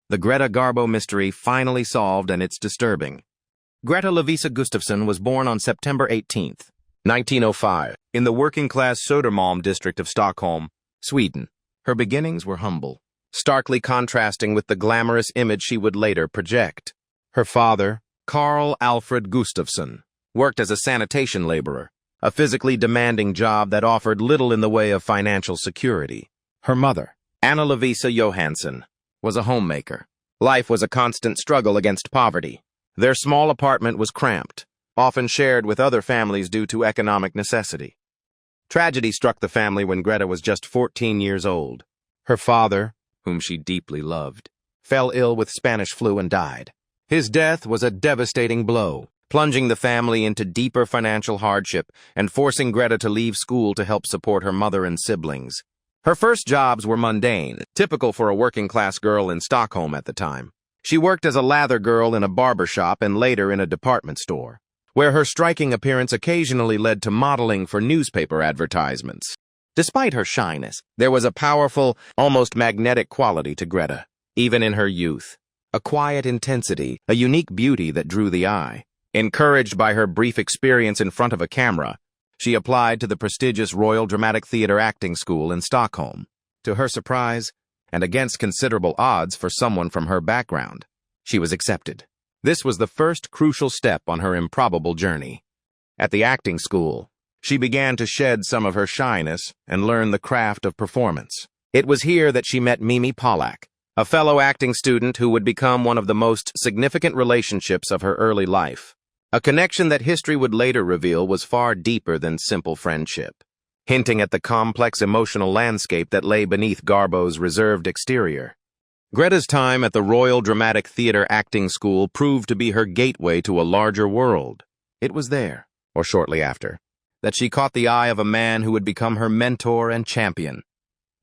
The Greta Garbo mystery finally solved, and it's disturbing. Greta Lovisa Gustafsson was born on September 18, 1905, in the working-class Södermalm district of Stockholm, Sweden. Her beginnings were humble, starkly contrasting with the glamorous image she would later project. Her father, Carl Alfred Gustafsson, worked as a sanitation laborer, a physically demanding job that offered little in the way of financial security. Her mother, Anna Lovisa Johansson, was a homemaker. Life was a constant struggle against poverty. Their small apartment was cramped, often shared with other families due to economic necessity. Tragedy struck the family when Greta was just 14 years old. Her father, whom she deeply loved, fell ill with Spanish flu and died. His death was a devastating blow, plunging the family into deeper financial hardship and forcing Greta to leave school to help support her mother and siblings. Her first jobs were mundane, typical for a working-class girl in Stockholm at the time. She worked as a lather girl in a barber shop and later in a department store, where her striking appearance occasionally led to modeling for newspaper advertisements. Despite her shyness, there was a powerful, almost magnetic quality to Greta, even in her youth. A quiet intensity, a unique beauty that drew the eye. Encouraged by her brief experience in front of a camera, she applied to the prestigious Royal Dramatic Theatre acting school in Stockholm. To her surprise, and against considerable odds for someone from her background, she was accepted. This was the first crucial step on her improbable journey. At the acting school, she began to shed some of her shyness and learn the craft of performance. It was here that she met Mimi Pollack, a fellow acting student who would become one of the most significant relationships of her early life. A connection that history would later reveal was far deeper than simple friendship, hinting at the complex emotional landscape that lay beneath Garbo's reserved exterior. Greta's time at the Royal Dramatic Theatre acting school proved to be her gateway to a larger world. It was there, or shortly after, that she caught the eye of a man who would become her mentor and champion,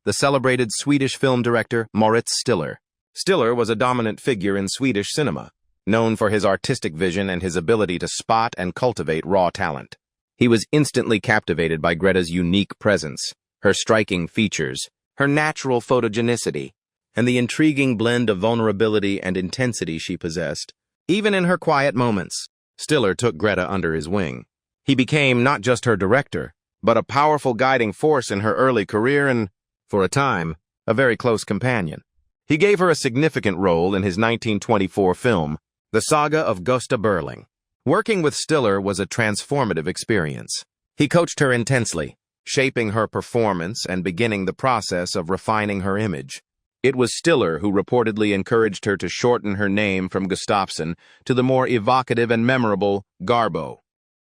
the celebrated Swedish film director Moritz Stiller. Stiller was a dominant figure in Swedish cinema, known for his artistic vision and his ability to spot and cultivate raw talent. He was instantly captivated by Greta's unique presence, her striking features, her natural photogenicity, and the intriguing blend of vulnerability and intensity she possessed. Even in her quiet moments, Stiller took Greta under his wing. He became not just her director, but a powerful guiding force in her early career and, for a time, a very close companion. He gave her a significant role in his 1924 film, The Saga of Gösta Berling. Working with Stiller was a transformative experience. He coached her intensely, shaping her performance and beginning the process of refining her image. It was Stiller who reportedly encouraged her to shorten her name from Gustafsson to the more evocative and memorable Garbo.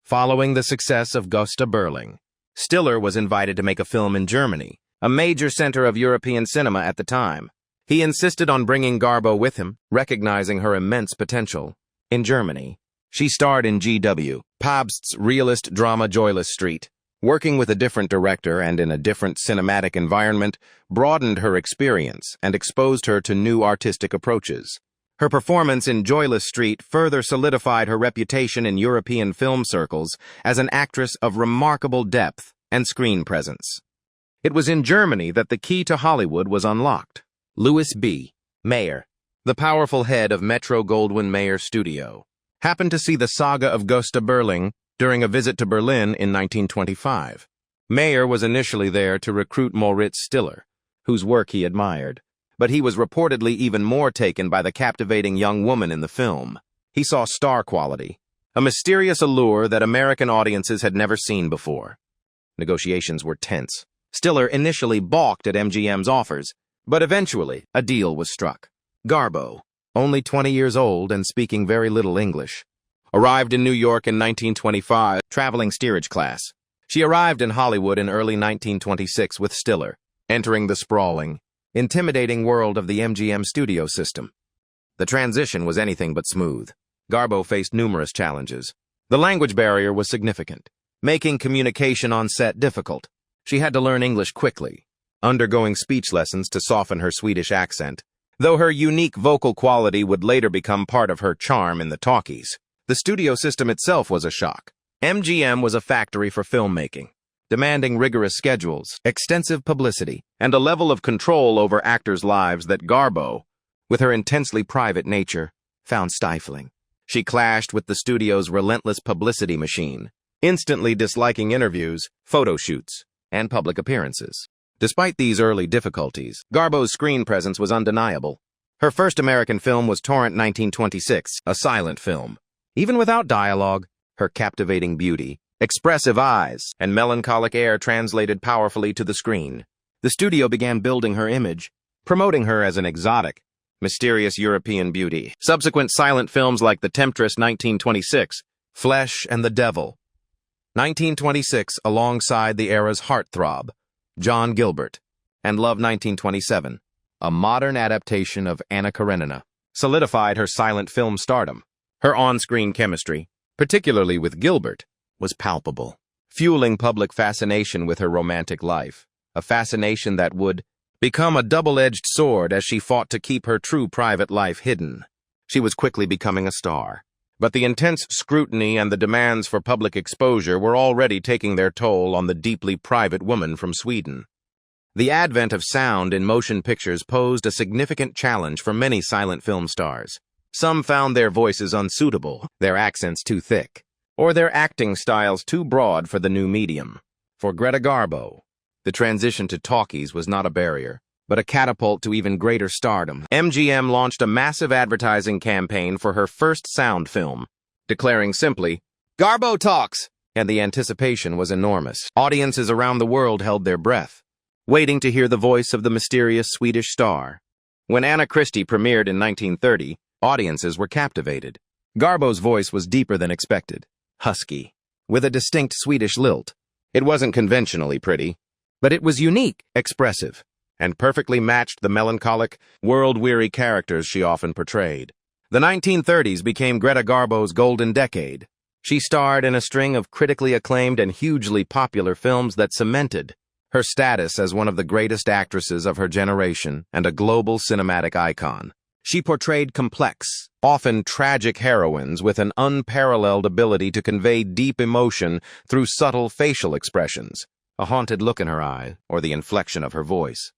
Following the success of Gösta Berling, Stiller was invited to make a film in Germany, a major center of European cinema at the time. He insisted on bringing Garbo with him, recognizing her immense potential. In Germany, she starred in G.W. Pabst's realist drama Joyless Street. Working with a different director and in a different cinematic environment broadened her experience and exposed her to new artistic approaches. Her performance in Joyless Street further solidified her reputation in European film circles as an actress of remarkable depth and screen presence. It was in Germany that the key to Hollywood was unlocked. Louis B. Mayer, the powerful head of Metro-Goldwyn-Mayer Studio, happened to see The Saga of Gösta Berling during a visit to Berlin in 1925. Mayer was initially there to recruit Moritz Stiller, whose work he admired, but he was reportedly even more taken by the captivating young woman in the film. He saw star quality, a mysterious allure that American audiences had never seen before. Negotiations were tense. Stiller initially balked at MGM's offers, but eventually a deal was struck. Garbo, only 20 years old and speaking very little English, arrived in New York in 1925, traveling steerage class. She arrived in Hollywood in early 1926 with Stiller, entering the sprawling, intimidating world of the MGM studio system. The transition was anything but smooth. Garbo faced numerous challenges. The language barrier was significant, making communication on set difficult. She had to learn English quickly, undergoing speech lessons to soften her Swedish accent, though her unique vocal quality would later become part of her charm in the talkies. The studio system itself was a shock. MGM was a factory for filmmaking, demanding rigorous schedules, extensive publicity, and a level of control over actors' lives that Garbo, with her intensely private nature, found stifling. She clashed with the studio's relentless publicity machine, instantly disliking interviews, photo shoots, and public appearances. Despite these early difficulties, Garbo's screen presence was undeniable. Her first American film was Torrent 1926, a silent film. Even without dialogue, her captivating beauty, expressive eyes, and melancholic air translated powerfully to the screen. The studio began building her image, promoting her as an exotic, mysterious European beauty. Subsequent silent films like The Temptress 1926, Flesh and the Devil 1926, alongside the era's heartthrob, John Gilbert, and Love 1927, a modern adaptation of Anna Karenina, solidified her silent film stardom. Her on-screen chemistry, particularly with Gilbert, was palpable, fueling public fascination with her romantic life, a fascination that would become a double-edged sword as she fought to keep her true private life hidden. She was quickly becoming a star, but the intense scrutiny and the demands for public exposure were already taking their toll on the deeply private woman from Sweden. The advent of sound in motion pictures posed a significant challenge for many silent film stars. Some found their voices unsuitable, their accents too thick, or their acting styles too broad for the new medium. For Greta Garbo, the transition to talkies was not a barrier, but a catapult to even greater stardom. MGM launched a massive advertising campaign for her first sound film, declaring simply, "Garbo talks!" And the anticipation was enormous. Audiences around the world held their breath, waiting to hear the voice of the mysterious Swedish star. When Anna Christie premiered in 1930, audiences were captivated. Garbo's voice was deeper than expected, husky, with a distinct Swedish lilt. It wasn't conventionally pretty, but it was unique, expressive, and perfectly matched the melancholic, world-weary characters she often portrayed. The 1930s became Greta Garbo's golden decade. She starred in a string of critically acclaimed and hugely popular films that cemented her status as one of the greatest actresses of her generation and a global cinematic icon. She portrayed complex, often tragic heroines with an unparalleled ability to convey deep emotion through subtle facial expressions, a haunted look in her eye, or the inflection of her voice.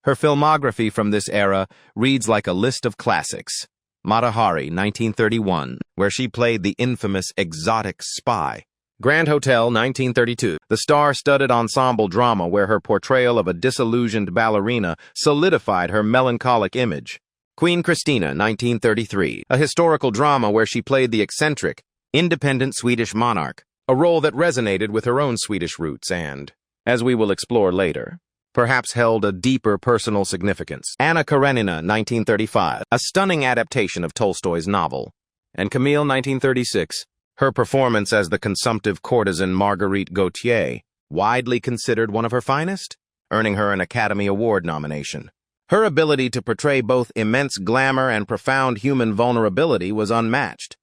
Her filmography from this era reads like a list of classics. Mata Hari, 1931, where she played the infamous exotic spy. Grand Hotel, 1932, the star-studded ensemble drama where her portrayal of a disillusioned ballerina solidified her melancholic image. Queen Christina, 1933, a historical drama where she played the eccentric, independent Swedish monarch, a role that resonated with her own Swedish roots and, as we will explore later, perhaps held a deeper personal significance. Anna Karenina, 1935, a stunning adaptation of Tolstoy's novel. And Camille, 1936, her performance as the consumptive courtesan Marguerite Gautier, widely considered one of her finest, earning her an Academy Award nomination. Her ability to portray both immense glamour and profound human vulnerability was unmatched.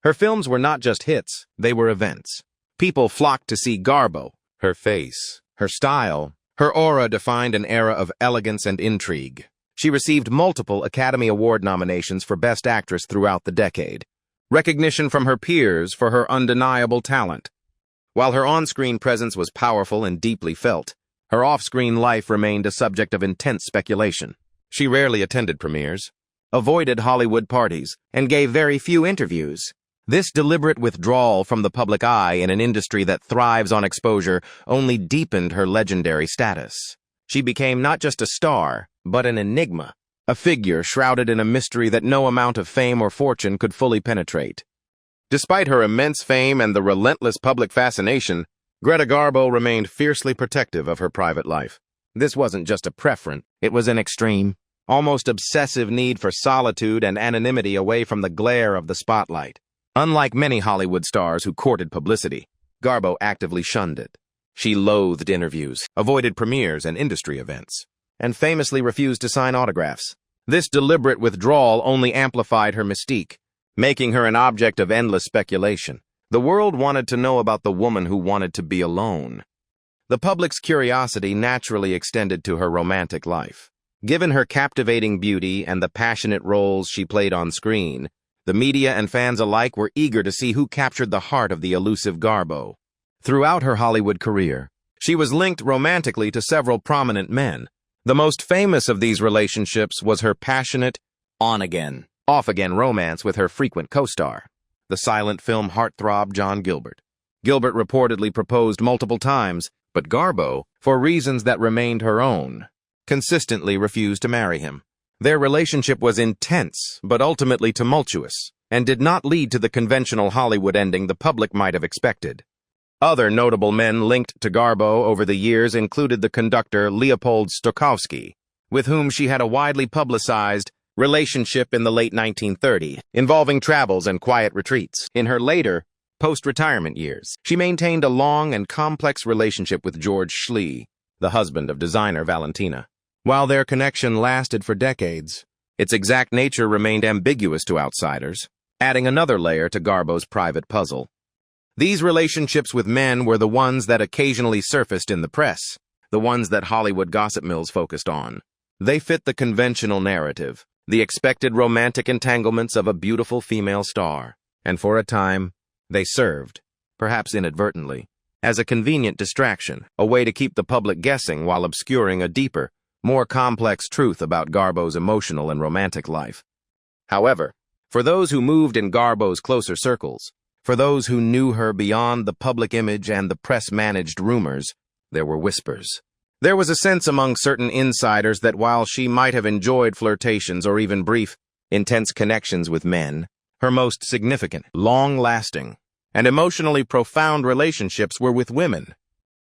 Her films were not just hits, they were events. People flocked to see Garbo. Her face, her style, her aura defined an era of elegance and intrigue. She received multiple Academy Award nominations for Best Actress throughout the decade, recognition from her peers for her undeniable talent. While her on-screen presence was powerful and deeply felt, her off-screen life remained a subject of intense speculation. She rarely attended premieres, avoided Hollywood parties, and gave very few interviews. This deliberate withdrawal from the public eye in an industry that thrives on exposure only deepened her legendary status. She became not just a star, but an enigma, a figure shrouded in a mystery that no amount of fame or fortune could fully penetrate. Despite her immense fame and the relentless public fascination, Greta Garbo remained fiercely protective of her private life. This wasn't just a preference, it was an extreme, almost obsessive need for solitude and anonymity away from the glare of the spotlight. Unlike many Hollywood stars who courted publicity, Garbo actively shunned it. She loathed interviews, avoided premieres and industry events, and famously refused to sign autographs. This deliberate withdrawal only amplified her mystique, making her an object of endless speculation. The world wanted to know about the woman who wanted to be alone. The public's curiosity naturally extended to her romantic life. Given her captivating beauty and the passionate roles she played on screen, the media and fans alike were eager to see who captured the heart of the elusive Garbo. Throughout her Hollywood career, she was linked romantically to several prominent men. The most famous of these relationships was her passionate, on-again, off-again romance with her frequent co-star, the silent film heartthrob John Gilbert. Gilbert reportedly proposed multiple times, but Garbo, for reasons that remained her own, consistently refused to marry him. Their relationship was intense, but ultimately tumultuous, and did not lead to the conventional Hollywood ending the public might have expected. Other notable men linked to Garbo over the years included the conductor Leopold Stokowski, with whom she had a widely publicized relationship in the late 1930s, involving travels and quiet retreats. In her later, post-retirement years, she maintained a long and complex relationship with George Schley, the husband of designer Valentina. While their connection lasted for decades, its exact nature remained ambiguous to outsiders, adding another layer to Garbo's private puzzle. These relationships with men were the ones that occasionally surfaced in the press, the ones that Hollywood gossip mills focused on. They fit the conventional narrative, the expected romantic entanglements of a beautiful female star, and for a time, they served, perhaps inadvertently, as a convenient distraction, a way to keep the public guessing while obscuring a deeper, more complex truth about Garbo's emotional and romantic life. However, for those who moved in Garbo's closer circles, for those who knew her beyond the public image and the press-managed rumors, there were whispers. There was a sense among certain insiders that while she might have enjoyed flirtations or even brief, intense connections with men, her most significant, long-lasting, and emotionally profound relationships were with women.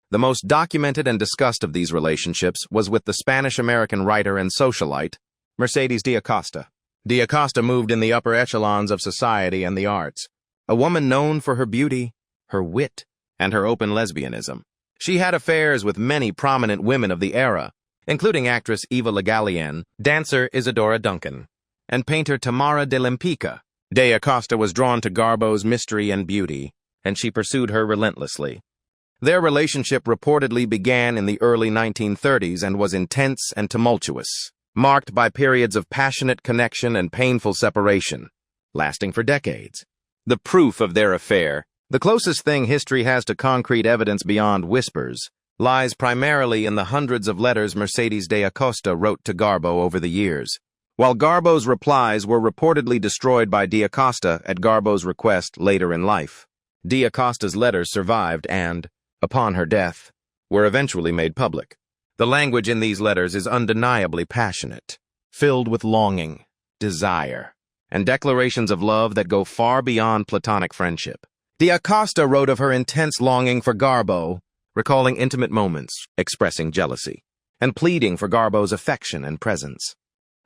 The most documented and discussed of these relationships was with the Spanish-American writer and socialite, Mercedes de Acosta. De Acosta moved in the upper echelons of society and the arts, a woman known for her beauty, her wit, and her open lesbianism. She had affairs with many prominent women of the era, including actress Eva Le Gallienne, dancer Isadora Duncan, and painter Tamara de Lempicka. De Acosta was drawn to Garbo's mystery and beauty, and she pursued her relentlessly. Their relationship reportedly began in the early 1930s and was intense and tumultuous, marked by periods of passionate connection and painful separation, lasting for decades. The proof of their affair, the closest thing history has to concrete evidence beyond whispers, lies primarily in the hundreds of letters Mercedes de Acosta wrote to Garbo over the years. While Garbo's replies were reportedly destroyed by de Acosta at Garbo's request later in life, de Acosta's letters survived and, upon her death, were eventually made public. The language in these letters is undeniably passionate, filled with longing, desire, and declarations of love that go far beyond platonic friendship. De Acosta wrote of her intense longing for Garbo, recalling intimate moments, expressing jealousy, and pleading for Garbo's affection and presence.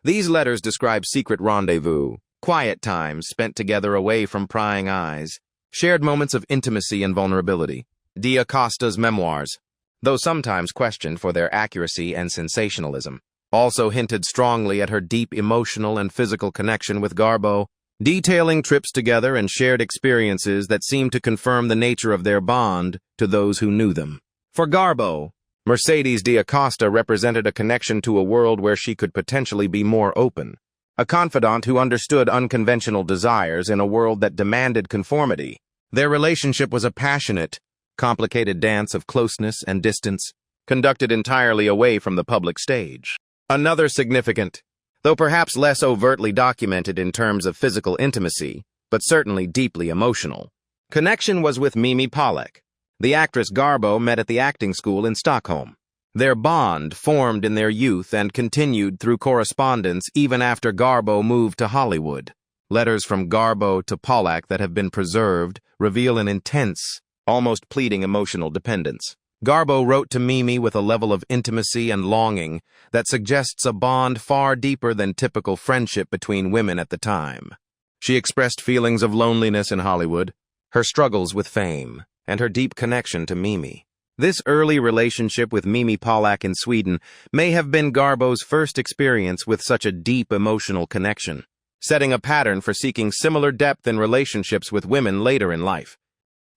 These letters describe secret rendezvous, quiet times spent together away from prying eyes, shared moments of intimacy and vulnerability. De Acosta's memoirs, though sometimes questioned for their accuracy and sensationalism, also hinted strongly at her deep emotional and physical connection with Garbo, detailing trips together and shared experiences that seemed to confirm the nature of their bond to those who knew them. For Garbo, Mercedes de Acosta represented a connection to a world where she could potentially be more open, a confidant who understood unconventional desires in a world that demanded conformity. Their relationship was a passionate, complicated dance of closeness and distance, conducted entirely away from the public stage. Another significant, though perhaps less overtly documented in terms of physical intimacy, but certainly deeply emotional, connection was with Mimi Pollak, the actress Garbo met at the acting school in Stockholm. Their bond formed in their youth and continued through correspondence even after Garbo moved to Hollywood. Letters from Garbo to Pollak that have been preserved reveal an intense, almost pleading emotional dependence. Garbo wrote to Mimi with a level of intimacy and longing that suggests a bond far deeper than typical friendship between women at the time. She expressed feelings of loneliness in Hollywood, her struggles with fame, and her deep connection to Mimi. This early relationship with Mimi Pollak in Sweden may have been Garbo's first experience with such a deep emotional connection, setting a pattern for seeking similar depth in relationships with women later in life.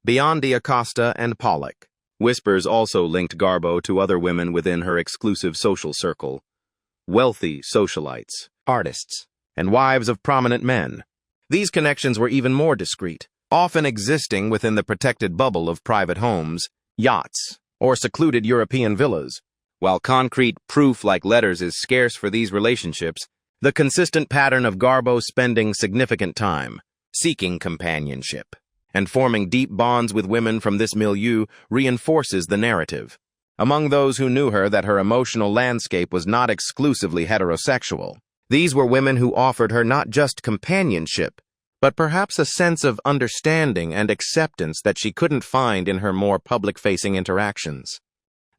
Beyond de Acosta and Pollak, whispers also linked Garbo to other women within her exclusive social circle, wealthy socialites, artists, and wives of prominent men. These connections were even more discreet, often existing within the protected bubble of private homes, yachts, or secluded European villas. While concrete proof like letters is scarce for these relationships, The consistent pattern of Garbo spending significant time seeking companionship and forming deep bonds with women from this milieu reinforces the narrative. Among those who knew her, that her emotional landscape was not exclusively heterosexual. These were women who offered her not just companionship, but perhaps a sense of understanding and acceptance that she couldn't find in her more public-facing interactions.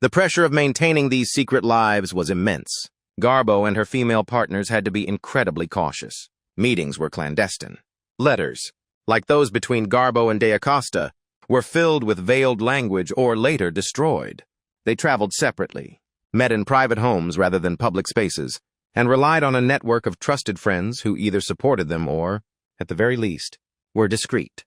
The pressure of maintaining these secret lives was immense. Garbo and her female partners had to be incredibly cautious. Meetings were clandestine. Letters, like those between Garbo and Acosta, were filled with veiled language or later destroyed. They traveled separately, met in private homes rather than public spaces, and relied on a network of trusted friends who either supported them or, at the very least, were discreet.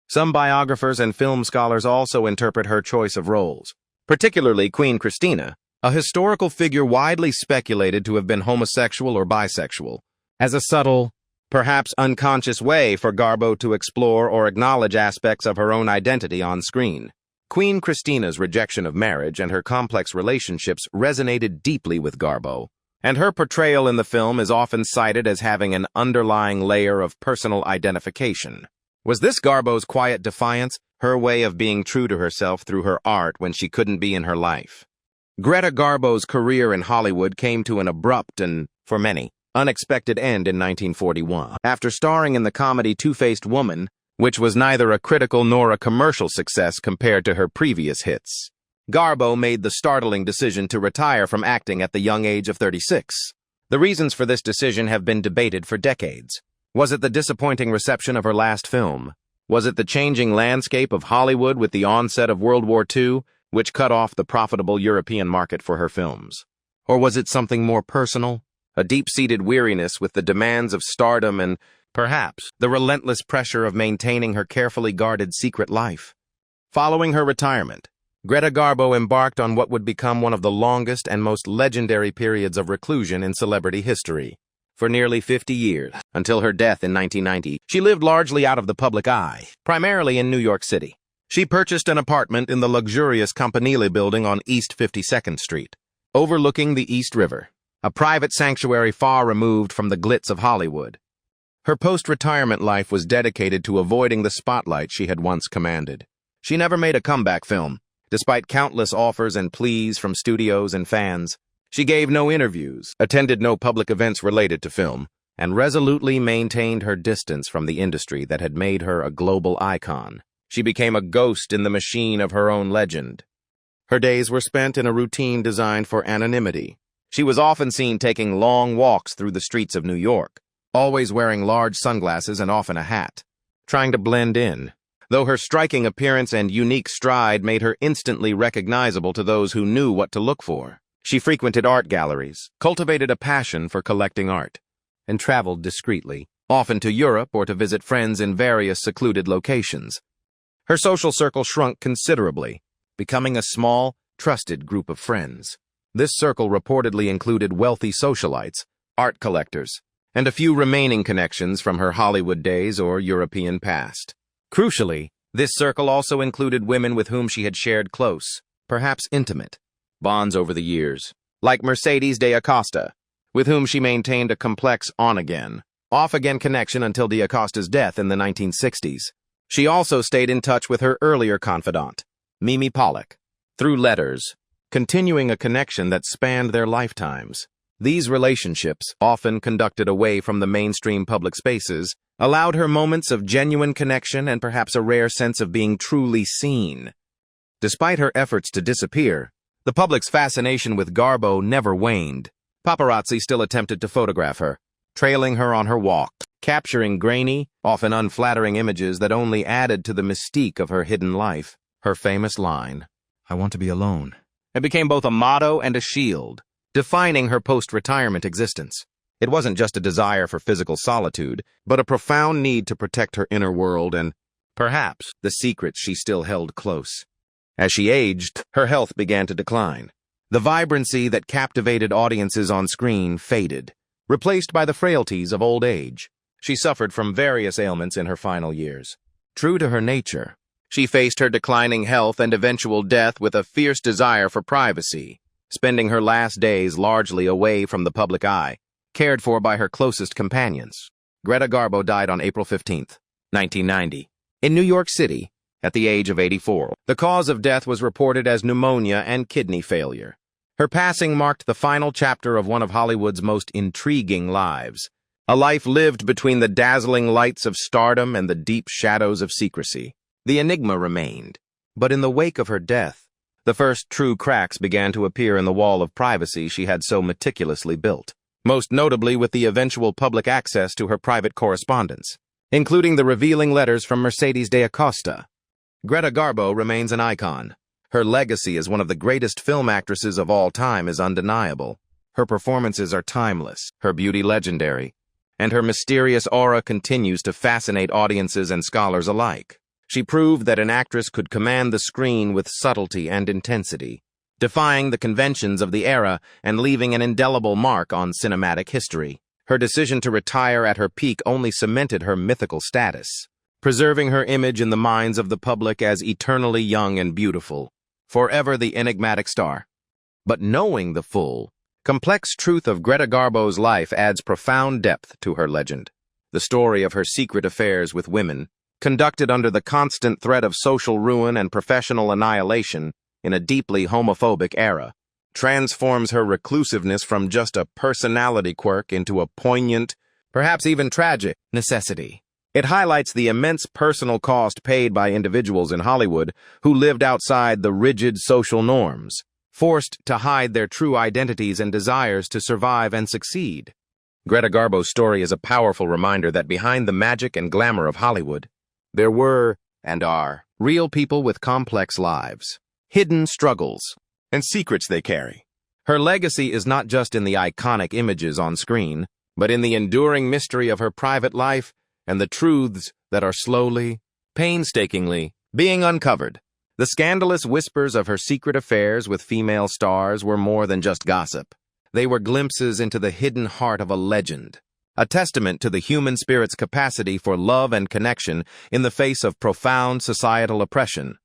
Some biographers and film scholars also interpret her choice of roles, particularly Queen Christina, a historical figure widely speculated to have been homosexual or bisexual, as a subtle, perhaps unconscious way for Garbo to explore or acknowledge aspects of her own identity on screen. Queen Christina's rejection of marriage and her complex relationships resonated deeply with Garbo, and her portrayal in the film is often cited as having an underlying layer of personal identification. Was this Garbo's quiet defiance, her way of being true to herself through her art when she couldn't be in her life? Greta Garbo's career in Hollywood came to an abrupt and, for many, unexpected end in 1941. After starring in the comedy Two-Faced Woman, which was neither a critical nor a commercial success compared to her previous hits, Garbo made the startling decision to retire from acting at the young age of 36. The reasons for this decision have been debated for decades. Was it the disappointing reception of her last film? Was it the changing landscape of Hollywood with the onset of World War II, which cut off the profitable European market for her films? Or was it something more personal? A deep-seated weariness with the demands of stardom and, perhaps, the relentless pressure of maintaining her carefully guarded secret life? Following her retirement, Greta Garbo embarked on what would become one of the longest and most legendary periods of reclusion in celebrity history. For nearly 50 years, until her death in 1990, she lived largely out of the public eye, primarily in New York City. She purchased an apartment in the luxurious Campanile building on East 52nd Street, overlooking the East River, a private sanctuary far removed from the glitz of Hollywood. Her post-retirement life was dedicated to avoiding the spotlight she had once commanded. She never made a comeback film, despite countless offers and pleas from studios and fans. She gave no interviews, attended no public events related to film, and resolutely maintained her distance from the industry that had made her a global icon. She became a ghost in the machine of her own legend. Her days were spent in a routine designed for anonymity. She was often seen taking long walks through the streets of New York, always wearing large sunglasses and often a hat, trying to blend in, though her striking appearance and unique stride made her instantly recognizable to those who knew what to look for. She frequented art galleries, cultivated a passion for collecting art, and traveled discreetly, often to Europe or to visit friends in various secluded locations. Her social circle shrunk considerably, becoming a small, trusted group of friends. This circle reportedly included wealthy socialites, art collectors, and a few remaining connections from her Hollywood days or European past. Crucially, this circle also included women with whom she had shared close, perhaps intimate, bonds over the years, like Mercedes Acosta, with whom she maintained a complex on-again, off-again connection until Acosta's death in the 1960s. She also stayed in touch with her earlier confidant, Mimi Pollock, through letters, continuing a connection that spanned their lifetimes. These relationships, often conducted away from the mainstream public spaces, allowed her moments of genuine connection and perhaps a rare sense of being truly seen. Despite her efforts to disappear, the public's fascination with Garbo never waned. Paparazzi still attempted to photograph her, trailing her on her walk, capturing grainy, often unflattering images that only added to the mystique of her hidden life. Her famous line, "I want to be alone," it became both a motto and a shield, defining her post-retirement existence. It wasn't just a desire for physical solitude, but a profound need to protect her inner world and, perhaps, the secrets she still held close. As she aged, her health began to decline. The vibrancy that captivated audiences on screen faded, replaced by the frailties of old age. She suffered from various ailments in her final years. True to her nature, she faced her declining health and eventual death with a fierce desire for privacy, spending her last days largely away from the public eye. cared for by her closest companions. Greta Garbo died on April 15, 1990, in New York City, at the age of 84. The cause of death was reported as pneumonia and kidney failure. Her passing marked the final chapter of one of Hollywood's most intriguing lives, a life lived between the dazzling lights of stardom and the deep shadows of secrecy. The enigma remained, but in the wake of her death, the first true cracks began to appear in the wall of privacy she had so meticulously built, most notably with the eventual public access to her private correspondence, including the revealing letters from Mercedes de Acosta. Greta Garbo remains an icon. Her legacy as one of the greatest film actresses of all time is undeniable. Her performances are timeless, her beauty legendary, and her mysterious aura continues to fascinate audiences and scholars alike. She proved that an actress could command the screen with subtlety and intensity, defying the conventions of the era and leaving an indelible mark on cinematic history. Her decision to retire at her peak only cemented her mythical status, preserving her image in the minds of the public as eternally young and beautiful, forever the enigmatic star. But knowing the full, complex truth of Greta Garbo's life adds profound depth to her legend. The story of her secret affairs with women, conducted under the constant threat of social ruin and professional annihilation in a deeply homophobic era, transforms her reclusiveness from just a personality quirk into a poignant, perhaps even tragic, necessity. It highlights the immense personal cost paid by individuals in Hollywood who lived outside the rigid social norms, forced to hide their true identities and desires to survive and succeed. Greta Garbo's story is a powerful reminder that behind the magic and glamour of Hollywood, there were, and are, real people with complex lives, hidden struggles, and secrets they carry. Her legacy is not just in the iconic images on screen, but in the enduring mystery of her private life and the truths that are slowly, painstakingly, being uncovered. The scandalous whispers of her secret affairs with female stars were more than just gossip. They were glimpses into the hidden heart of a legend, a testament to the human spirit's capacity for love and connection in the face of profound societal oppression.